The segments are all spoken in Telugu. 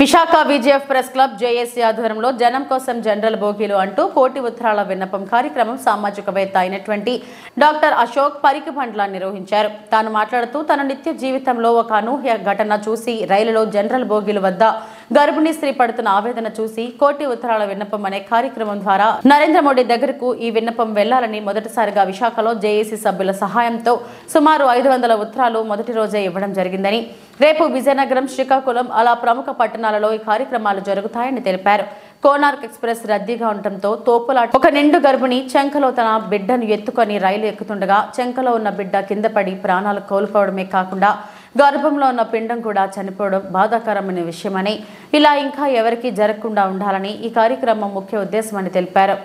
Visakha VJF press club JAC ఆధ్వర్యంలో జనం కోసం జనరల్ బోగీలు అంటూ కోటి ఉత్తరాల విన్నపం కార్యక్రమం సామాజికవేత్త అయినటువంటి డాక్టర్ అశోక్ పరికిబండ్ల నిర్వహించారు. తాను మాట్లాడుతూ తన నిత్య జీవితంలో ఒక అనూహ్య ఘటన చూసి రైలులో జనరల్ బోగీల వద్ద గర్భిణీ స్త్రీ పడుతున్న ఆవేదన చూసి కోటి ఉత్తరాల విన్నపం అనే కార్యక్రమం ద్వారా నరేంద్ర మోడీ దగ్గరకు ఈ విన్నపం వెళ్లాలని మొదటిసారిగా విశాఖలో జేఏసీ సభ్యుల సహాయంతో సుమారు 500 ఉత్తరాలు మొదటి రోజే ఇవ్వడం జరిగిందని, రేపు విజయనగరం, శ్రీకాకుళం అలా ప్రముఖ పట్టణాలలో ఈ కార్యక్రమాలు జరుగుతాయని తెలిపారు. కోనార్క్ ఎక్స్ప్రెస్ రద్దీగా ఉండటంతో తోపులాట ఒక నిండు గర్భిణి చెంకలో తన బిడ్డను ఎత్తుకొని రైలు ఎక్కుతుండగా చెంకలో ఉన్న బిడ్డ కింద పడి ప్రాణాలు కోల్పోవడమే కాకుండా గర్భంలో ఉన్న పిండం కూడా చనిపోవడం బాధాకరమైన విషయమని, ఇలా ఇంకా ఎవరికీ జరగకుండా ఉండాలని ఈ కార్యక్రమం ముఖ్య ఉద్దేశమని తెలిపారు.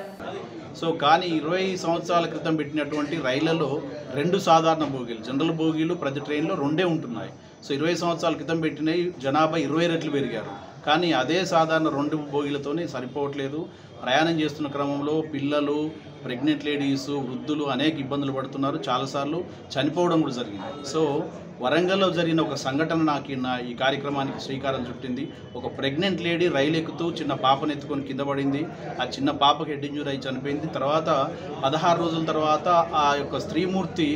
కానీ 20 సంవత్సరాల క్రితం పెట్టినటువంటి రైళ్లలో 2 సాధారణ బోగీలు, జనరల్ బోగీలు ప్రతి ట్రైన్లో 2 ఉంటున్నాయి. 20 సంవత్సరాల క్రితం పెట్టినవి జనాభా 20 రెట్లు పెరిగారు. కానీ అదే సాధారణ 2 బోగీలతోనే సరిపోవట్లేదు. ప్రయాణం చేస్తున్న క్రమంలో పిల్లలు, ప్రెగ్నెంట్ లేడీస్, వృద్ధులు అనేక ఇబ్బందులు పడుతున్నారు. చాలాసార్లు చనిపోవడం కూడా జరిగింది. వరంగల్లో జరిగిన ఒక సంఘటన నాకు ఈ కార్యక్రమానికి శ్రీకారం చుట్టింది. ఒక ప్రెగ్నెంట్ లేడీ రైలు ఎక్కుతూ చిన్న పాపను ఎత్తుకొని కింద పడింది. ఆ చిన్న పాపకి హెడ్ ఇంజూరీ అయి చనిపోయింది. తర్వాత 16 రోజుల తర్వాత ఆ యొక్క స్త్రీమూర్తి,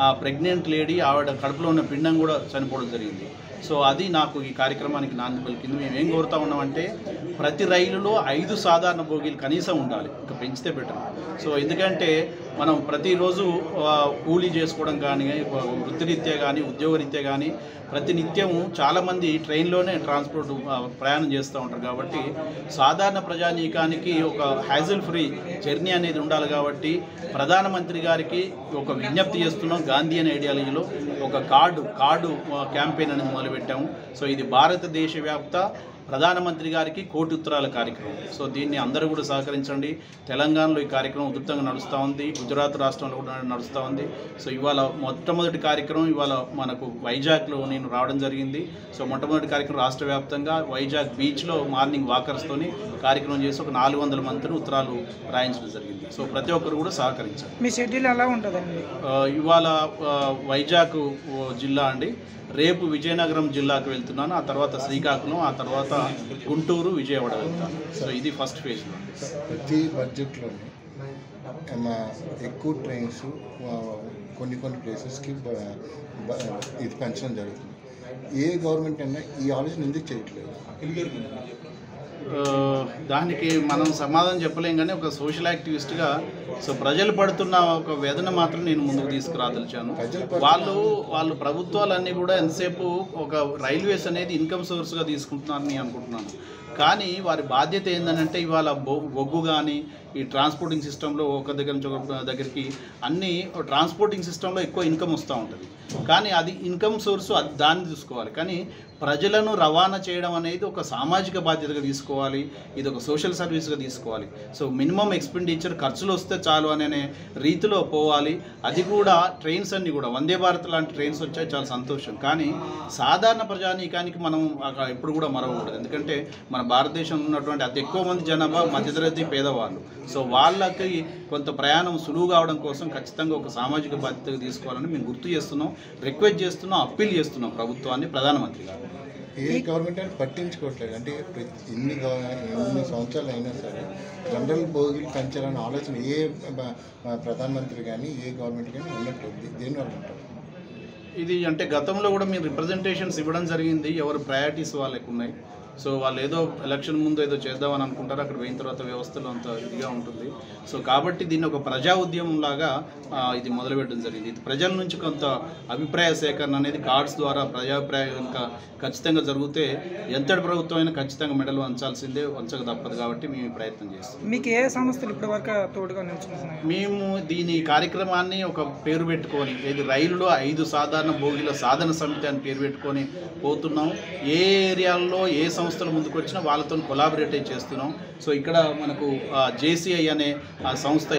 ఆ ప్రెగ్నెంట్ లేడీ ఆవిడ కడుపులో ఉన్న పిండం కూడా చనిపోవడం జరిగింది. అది నాకు ఈ కార్యక్రమానికి నాంది పలికింది. మేము ఏం కోరుతా ఉన్నామంటే ప్రతి రైలులో 5 సాధారణ బోగీలు కనీసం ఉండాలి, ఇంకా పెంచితే బెటర్. ఎందుకంటే మనం ప్రతిరోజు కూలీ చేసుకోవడం కానీ, వృత్తిరీత్యా కానీ, ఉద్యోగరీత్యా కానీ ప్రతి నిత్యము చాలామంది ట్రైన్లోనే ట్రాన్స్పోర్ట్ ప్రయాణం చేస్తూ ఉంటారు. కాబట్టి సాధారణ ప్రజానీకానికి ఒక హ్యాజిల్ ఫ్రీ జర్నీ అనేది ఉండాలి. కాబట్టి ప్రధానమంత్రి గారికి ఒక విజ్ఞప్తి చేస్తున్నాం. గాంధీ అనే ఐడియాలజీలో ఒక కార్డు క్యాంపెయిన్ అనేది మొదలుపెట్టాము. ఇది భారతదేశ వ్యాప్త ప్రధానమంత్రి గారికి కోటి ఉత్తరాల కార్యక్రమం. దీన్ని అందరూ కూడా సహకరించండి. తెలంగాణలో ఈ కార్యక్రమం ఉధృతంగా నడుస్తూ ఉంది, గుజరాత్ రాష్ట్రంలో కూడా నడుస్తూ ఉంది. ఇవాళ మొట్టమొదటి కార్యక్రమం ఇవాళ మనకు వైజాగ్లో నేను రావడం జరిగింది. మొట్టమొదటి కార్యక్రమం రాష్ట్ర వ్యాప్తంగా వైజాగ్ బీచ్లో మార్నింగ్ వాకర్స్తోని కార్యక్రమం చేసి ఒక 400 మందిని ఉత్తరాలు రాయించడం జరిగింది. ప్రతి ఒక్కరు కూడా సహకరించారు. మీ షెడ్యూల్ ఎలా ఉంటుందండి? ఇవాళ వైజాగ్ జిల్లా అండి, రేపు విజయనగరం జిల్లాకు వెళ్తున్నాను, ఆ తర్వాత శ్రీకాకుళం, ఆ తర్వాత గుంటూరు, విజయవాడ వెళ్తాను. ఇది ఫస్ట్ ఫేజ్. ప్రతి బడ్జెట్లో ఎక్కువ ట్రైన్స్ కొన్ని ప్లేసెస్కి ఇది పెంచడం జరుగుతుంది. ఏ గవర్నమెంట్ అయినా ఈ ఆలోచన ఎందుకు చేయట్లేదు? దానికి మనం సమాధానం చెప్పలేం. కానీ ఒక సోషల్ యాక్టివిస్ట్గా ప్రజలు పడుతున్న ఒక వేదన మాత్రం నేను ముందుకు తీసుకురాదలిచాను. వాళ్ళు ప్రభుత్వాలన్నీ కూడా ఎంతసేపు ఒక రైల్వేస్ అనేది ఇన్కమ్ సోర్స్గా తీసుకుంటున్నారని అనుకుంటున్నాను. కానీ వారి బాధ్యత ఏంటంటే ఇవాళ బొగ్గు కానీ ఈ ట్రాన్స్పోర్టింగ్ సిస్టంలో ఒక దగ్గర నుంచి ఒక దగ్గరికి అన్ని ట్రాన్స్పోర్టింగ్ సిస్టంలో ఎక్కువ ఇన్కమ్ వస్తూ ఉంటుంది. కానీ అది ఇన్కమ్ సోర్సు, దాన్ని చూసుకోవాలి. కానీ ప్రజలను రవాణా చేయడం అనేది ఒక సామాజిక బాధ్యతగా తీసుకోవాలి. ఇది ఒక సోషల్ సర్వీస్గా తీసుకోవాలి. మినిమం ఎక్స్పెండిచర్ ఖర్చులు వస్తే చాలు అనే రీతిలో పోవాలి. అది కూడా ట్రైన్స్ అన్నీ కూడా వందే భారత్ లాంటి ట్రైన్స్ వచ్చాయి, చాలా సంతోషం. కానీ సాధారణ ప్రజానీకానికి మనం ఎప్పుడు కూడా మరవకూడదు. ఎందుకంటే మన భారతదేశంలో ఉన్నటువంటి అతి ఎక్కువ మంది జనాభా మధ్యతరగతి పేదవాళ్ళు. వాళ్ళకి కొంత ప్రయాణం సులువు కావడం కోసం ఖచ్చితంగా ఒక సామాజిక బాధ్యతగా తీసుకోవాలని మేము గుర్తు చేస్తున్నాం, రిక్వెస్ట్ చేస్తున్నాం, అప్పీల్ చేస్తున్నాం ప్రభుత్వాన్ని, ప్రధానమంత్రి గారు. ఏ గవర్నమెంట్ అని పట్టించుకోవట్లేదు. అంటే ఎన్ని సంవత్సరాలు అయినా సరే జనరల్ బోగీలు పెంచాలనే ఆలోచన ఏ ప్రధానమంత్రి కానీ ఏ గవర్నమెంట్ కానీ ఉన్నట్లేదు. దేనివల్ల ఉంటారు ఇది అంటే గతంలో కూడా మీరు రిప్రజెంటేషన్స్ ఇవ్వడం జరిగింది. ఎవరు ప్రయారిటీస్ వాళ్ళకు ఉన్నాయి. వాళ్ళు ఏదో ఎలక్షన్ ముందు ఏదో చేద్దామని అనుకుంటారు, అక్కడ పోయిన తర్వాత వ్యవస్థలో అంత ఇదిగా ఉంటుంది. కాబట్టి దీన్ని ఒక ప్రజా ఉద్యమం లాగా ఇది మొదలుపెట్టడం జరిగింది. ఇది ప్రజల నుంచి కొంత అభిప్రాయ సేకరణ అనేది కార్డ్స్ ద్వారా ప్రజాభిప్రాయం ఇంకా ఖచ్చితంగా జరిగితే ఎంతటి ప్రభుత్వం అయినా ఖచ్చితంగా మెడలు వంచాల్సిందే, వంచక తప్పదు. కాబట్టి మేము ప్రయత్నం చేస్తాం. మీకు ఏ సంస్థలు ఇప్పటివరకు తోడుగా నిలుచుకుంటున్నాయి? మేము దీని కార్యక్రమాన్ని ఒక పేరు పెట్టుకొని, ఇది రైలులో 5 సాధారణ బోగీల సాధన సమితి అని పేరు పెట్టుకొని పోతున్నాం. ఏ ఏరియాల్లో ఏ సంస్థలు ముందుకు వచ్చినా వాళ్ళతో కొలాబరేట్ చేస్తున్నాం. ఇక్కడ మనకు జేసీఐ అనే సంస్థ